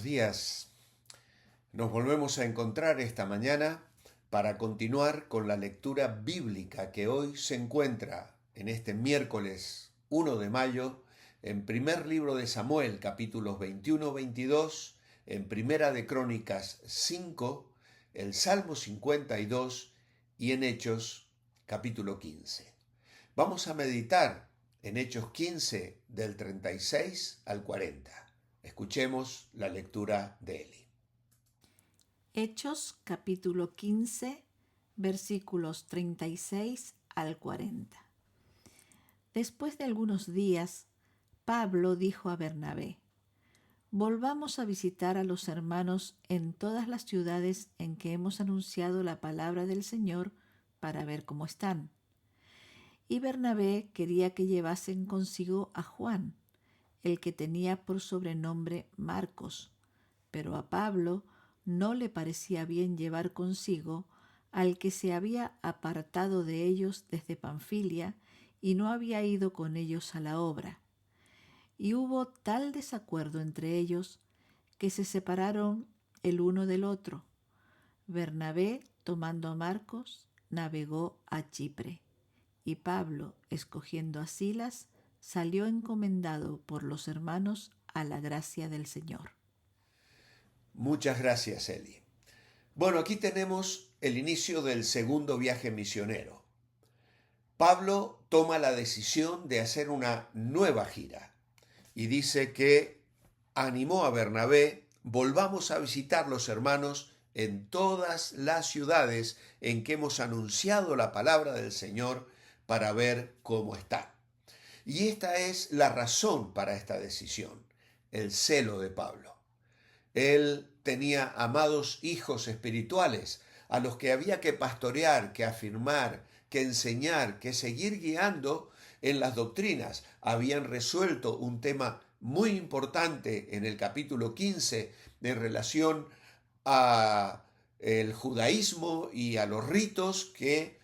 buenos días. Nos volvemos a encontrar esta mañana para continuar con la lectura bíblica que hoy se encuentra en este miércoles 1 de mayo en primer libro de Samuel, capítulos 21-22, en primera de Crónicas 5, el Salmo 52 y en Hechos capítulo 15. Vamos a meditar en Hechos 15 del 36 al 40. Escuchemos la lectura de Eli. Hechos capítulo 15, versículos 36 al 40. Después de algunos días, Pablo dijo a Bernabé: volvamos a visitar a los hermanos en todas las ciudades en que hemos anunciado la palabra del Señor para ver cómo están. Y Bernabé quería que llevasen consigo a Juan, el que tenía por sobrenombre Marcos, pero a Pablo no le parecía bien llevar consigo al que se había apartado de ellos desde Panfilia y no había ido con ellos a la obra. Y hubo tal desacuerdo entre ellos que se separaron el uno del otro. Bernabé, tomando a Marcos, navegó a Chipre, y Pablo, escogiendo a Silas, salió encomendado por los hermanos a la gracia del Señor. Muchas gracias, Eli. Bueno, aquí tenemos el inicio del segundo viaje misionero. Pablo toma la decisión de hacer una nueva gira y dice que animó a Bernabé: volvamos a visitar los hermanos en todas las ciudades en que hemos anunciado la palabra del Señor para ver cómo están. Y esta es la razón para esta decisión, el celo de Pablo. Él tenía amados hijos espirituales a los que había que pastorear, que afirmar, que enseñar, que seguir guiando en las doctrinas. Habían resuelto un tema muy importante en el capítulo 15 en relación a el judaísmo y a los ritos que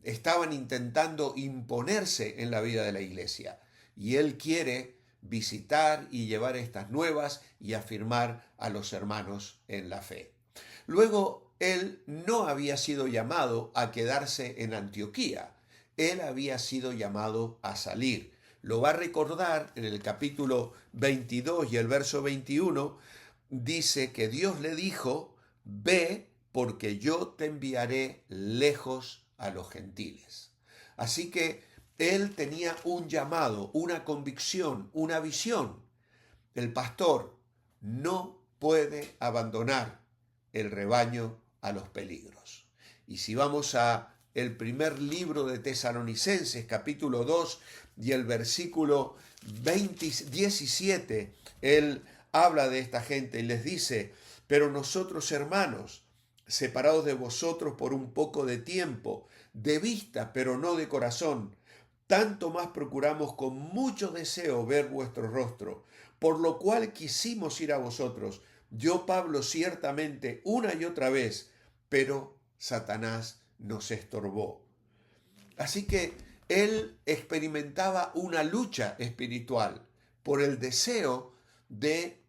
estaban intentando imponerse en la vida de la iglesia. Y él quiere visitar y llevar estas nuevas y afirmar a los hermanos en la fe. Luego, él no había sido llamado a quedarse en Antioquía, él había sido llamado a salir. Lo va a recordar en el capítulo 22 y el verso 21, dice que Dios le dijo: ve, porque yo te enviaré lejos a los gentiles. Así que él tenía un llamado, una convicción, una visión. El pastor no puede abandonar el rebaño a los peligros. Y si vamos a el primer libro de Tesalonicenses, capítulo 2 y el versículo 17, él habla de esta gente y les dice: pero nosotros, hermanos, separados de vosotros por un poco de tiempo, de vista, pero no de corazón, tanto más procuramos con mucho deseo ver vuestro rostro, por lo cual quisimos ir a vosotros, yo, Pablo, ciertamente una y otra vez, pero Satanás nos estorbó. Así que él experimentaba una lucha espiritual por el deseo de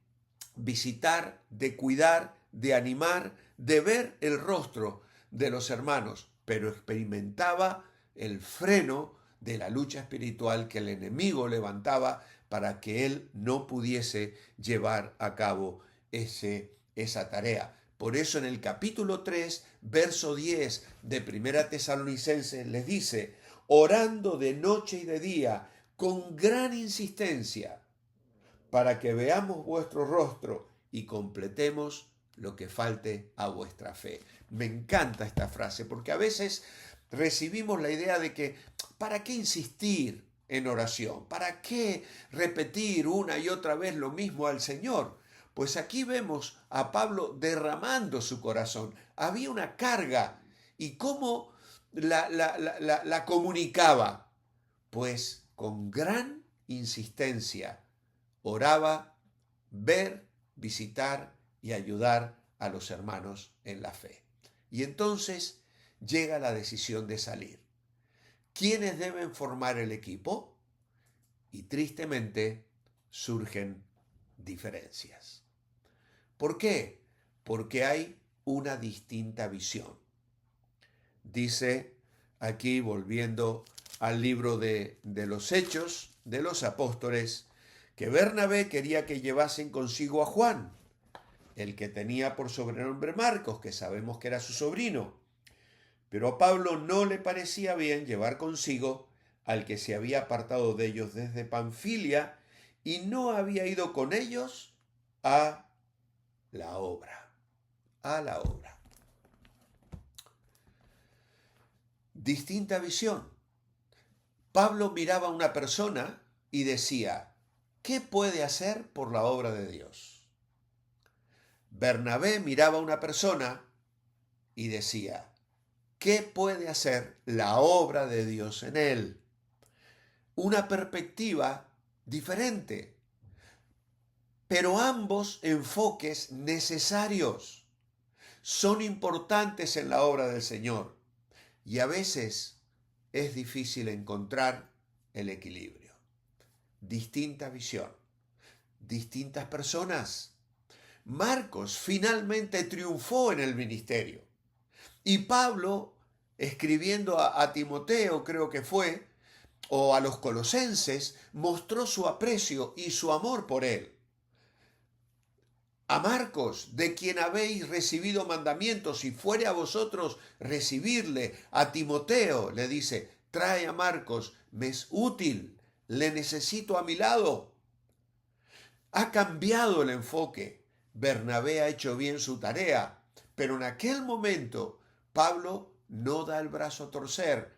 visitar, de cuidar, de animar, de ver el rostro de los hermanos, pero experimentaba el freno de la lucha espiritual que el enemigo levantaba para que él no pudiese llevar a cabo esa tarea. Por eso en el capítulo 3, verso 10 de Primera Tesalonicenses les dice: orando de noche y de día con gran insistencia, para que veamos vuestro rostro y completemos lo que falte a vuestra fe. Me encanta esta frase, porque a veces recibimos la idea de que ¿para qué insistir en oración? ¿Para qué repetir una y otra vez lo mismo al Señor? Pues aquí vemos a Pablo derramando su corazón. Había una carga. ¿Y cómo la comunicaba? Pues con gran insistencia oraba ver, visitar y ayudar a los hermanos en la fe. Y entonces llega la decisión de salir. ¿Quiénes deben formar el equipo? Y tristemente surgen diferencias. ¿Por qué? Porque hay una distinta visión. Dice aquí, volviendo al libro de los Hechos de los Apóstoles, que Bernabé quería que llevasen consigo a Juan, el que tenía por sobrenombre Marcos, que sabemos que era su sobrino. Pero a Pablo no le parecía bien llevar consigo al que se había apartado de ellos desde Panfilia y no había ido con ellos a la obra. A la obra. Distinta visión. Pablo miraba a una persona y decía, ¿qué puede hacer por la obra de Dios? Bernabé miraba a una persona y decía, ¿qué puede hacer la obra de Dios en él? Una perspectiva diferente, pero ambos enfoques necesarios son importantes en la obra del Señor y a veces es difícil encontrar el equilibrio. Distinta visión, distintas personas. Marcos finalmente triunfó en el ministerio y Pablo, escribiendo a Timoteo, creo que fue, o a los colosenses, mostró su aprecio y su amor por él. A Marcos, de quien habéis recibido mandamientos, y fuere a vosotros recibirle. A Timoteo le dice, trae a Marcos, me es útil, le necesito a mi lado. Ha cambiado el enfoque. Bernabé ha hecho bien su tarea, pero en aquel momento Pablo no da el brazo a torcer.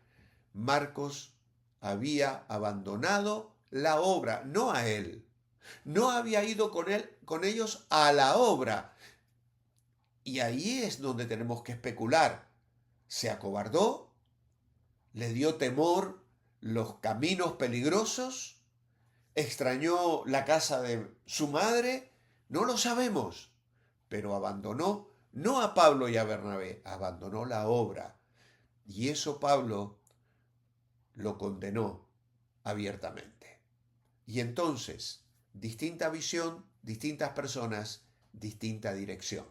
Marcos había abandonado la obra, no a él. No había ido con ellos a la obra. Y ahí es donde tenemos que especular. ¿Se acobardó? ¿Le dio temor los caminos peligrosos? ¿Extrañó la casa de su madre? No lo sabemos. Pero abandonó no a Pablo y a Bernabé, abandonó la obra. Y eso Pablo lo condenó abiertamente. Y entonces, distinta visión, distintas personas, distinta dirección.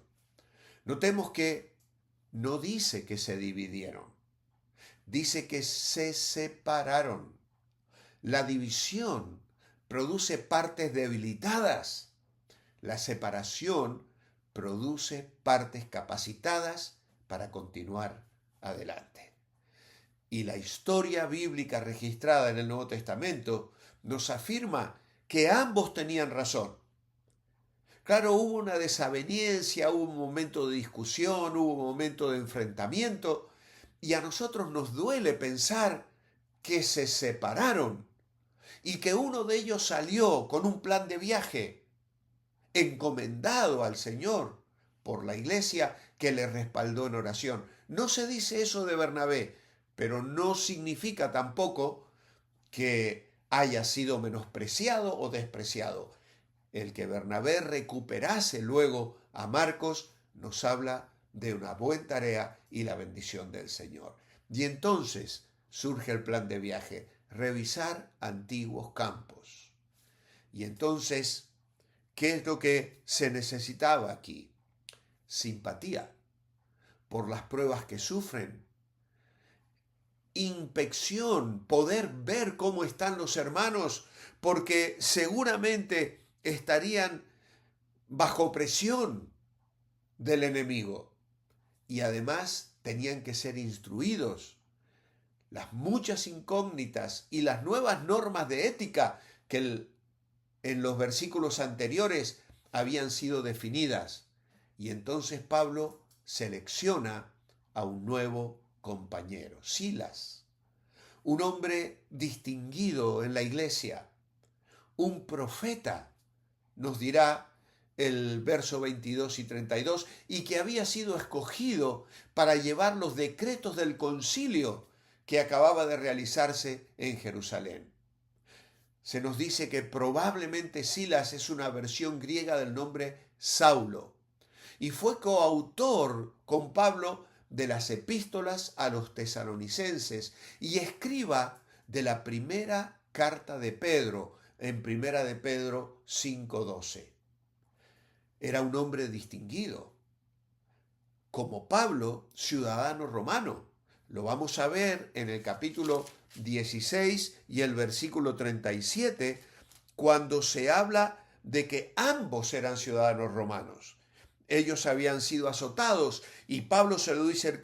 Notemos que no dice que se dividieron, dice que se separaron. La división produce partes debilitadas. La separación produce partes capacitadas para continuar adelante. Y la historia bíblica registrada en el Nuevo Testamento nos afirma que ambos tenían razón. Claro, hubo una desaveniencia, hubo un momento de discusión, hubo un momento de enfrentamiento, y a nosotros nos duele pensar que se separaron y que uno de ellos salió con un plan de viaje, encomendado al Señor por la iglesia que le respaldó en oración. No se dice eso de Bernabé, pero no significa tampoco que haya sido menospreciado o despreciado. El que Bernabé recuperase luego a Marcos nos habla de una buena tarea y la bendición del Señor. Y entonces surge el plan de viaje, revisar antiguos campos. Y entonces, ¿qué es lo que se necesitaba aquí? Simpatía por las pruebas que sufren, inspección, poder ver cómo están los hermanos, porque seguramente estarían bajo presión del enemigo y además tenían que ser instruidos. Las muchas incógnitas y las nuevas normas de ética que en los versículos anteriores habían sido definidas. Y entonces Pablo selecciona a un nuevo compañero, Silas, un hombre distinguido en la iglesia, un profeta, nos dirá el verso 22 y 32, y que había sido escogido para llevar los decretos del concilio que acababa de realizarse en Jerusalén. Se nos dice que probablemente Silas es una versión griega del nombre Saulo, y fue coautor con Pablo de las epístolas a los tesalonicenses y escriba de la primera carta de Pedro, en primera de Pedro 5:12. era un hombre distinguido. Como Pablo, ciudadano romano. Lo vamos a ver en el capítulo 16 y el versículo 37, cuando se habla de que ambos eran ciudadanos romanos. Ellos habían sido azotados y Pablo se lo dice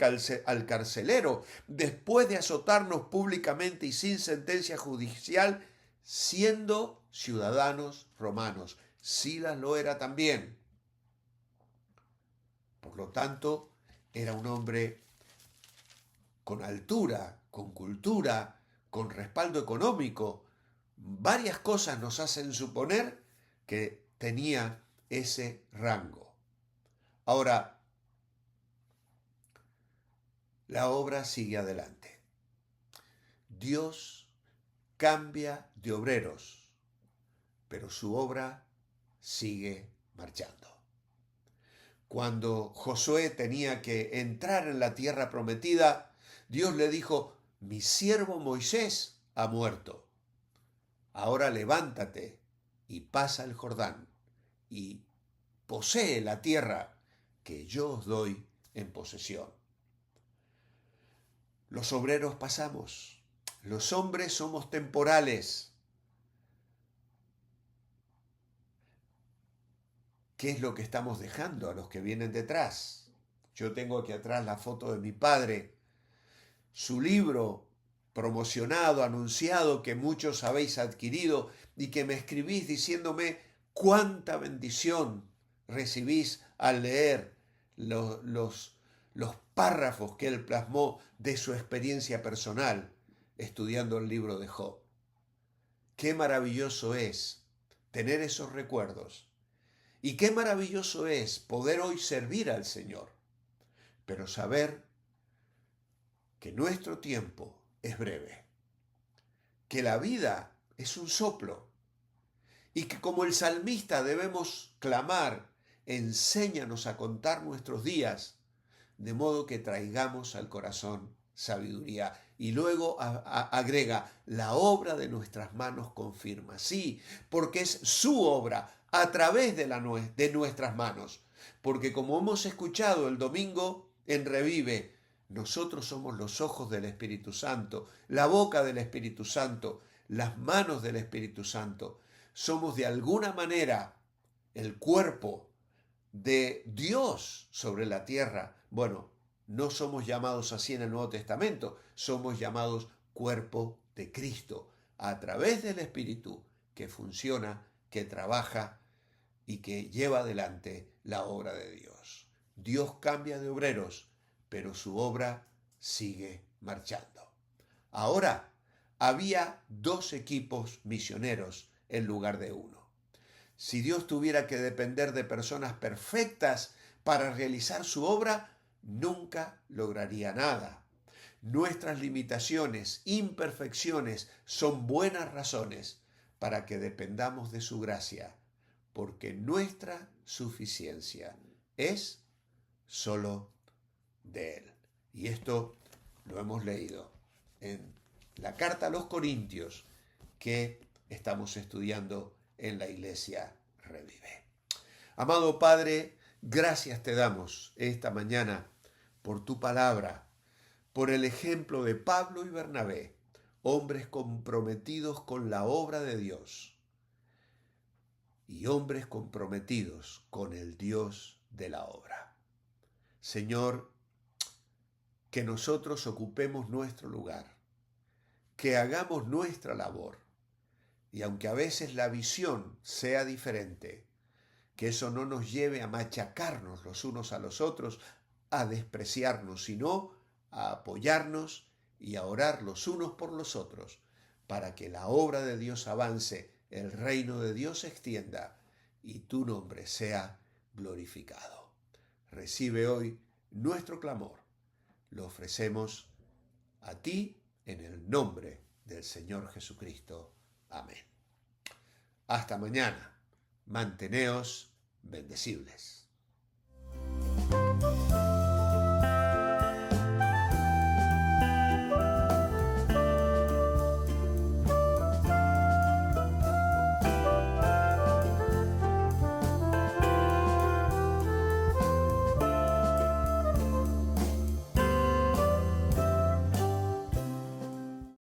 al carcelero, después de azotarnos públicamente y sin sentencia judicial, siendo ciudadanos romanos. Silas lo era también. Por lo tanto, era un hombre con altura, con cultura, con respaldo económico. Varias cosas nos hacen suponer que tenía ese rango. Ahora, la obra sigue adelante. Dios cambia de obreros, pero su obra sigue marchando. Cuando Josué tenía que entrar en la tierra prometida, Dios le dijo: mi siervo Moisés ha muerto. Ahora levántate y pasa el Jordán y posee la tierra que yo os doy en posesión. Los obreros pasamos. Los hombres somos temporales. ¿Qué es lo que estamos dejando a los que vienen detrás? Yo tengo aquí atrás la foto de mi padre, su libro promocionado, anunciado, que muchos habéis adquirido y que me escribís diciéndome cuánta bendición recibís al leer los párrafos que él plasmó de su experiencia personal estudiando el libro de Job. Qué maravilloso es tener esos recuerdos. Y qué maravilloso es poder hoy servir al Señor, pero saber que nuestro tiempo es breve, que la vida es un soplo y que como el salmista debemos clamar: enséñanos a contar nuestros días, de modo que traigamos al corazón sabiduría. Y luego agrega: la obra de nuestras manos confirma. Sí, porque es su obra a través de nuestras manos. Porque como hemos escuchado el domingo en Revive, nosotros somos los ojos del Espíritu Santo, la boca del Espíritu Santo, las manos del Espíritu Santo. Somos de alguna manera el cuerpo de Dios sobre la tierra. Bueno, no somos llamados así en el Nuevo Testamento, somos llamados cuerpo de Cristo, a través del Espíritu que funciona, que trabaja y que lleva adelante la obra de Dios. Dios cambia de obreros, pero su obra sigue marchando. Ahora, había 2 equipos misioneros en lugar de uno. Si Dios tuviera que depender de personas perfectas para realizar su obra, nunca lograría nada. Nuestras limitaciones, imperfecciones son buenas razones para que dependamos de su gracia, porque nuestra suficiencia es solo de Él. Y esto lo hemos leído en la carta a los Corintios que estamos estudiando en la Iglesia Revive. Amado Padre, gracias te damos esta mañana por tu palabra, por el ejemplo de Pablo y Bernabé, hombres comprometidos con la obra de Dios y hombres comprometidos con el Dios de la obra. Señor, que nosotros ocupemos nuestro lugar, que hagamos nuestra labor, y aunque a veces la visión sea diferente, que eso no nos lleve a machacarnos los unos a los otros, a despreciarnos, sino a apoyarnos y a orar los unos por los otros, para que la obra de Dios avance, el reino de Dios se extienda y tu nombre sea glorificado. Recibe hoy nuestro clamor. Lo ofrecemos a ti en el nombre del Señor Jesucristo. Amén. Hasta mañana. Manteneos bendecibles.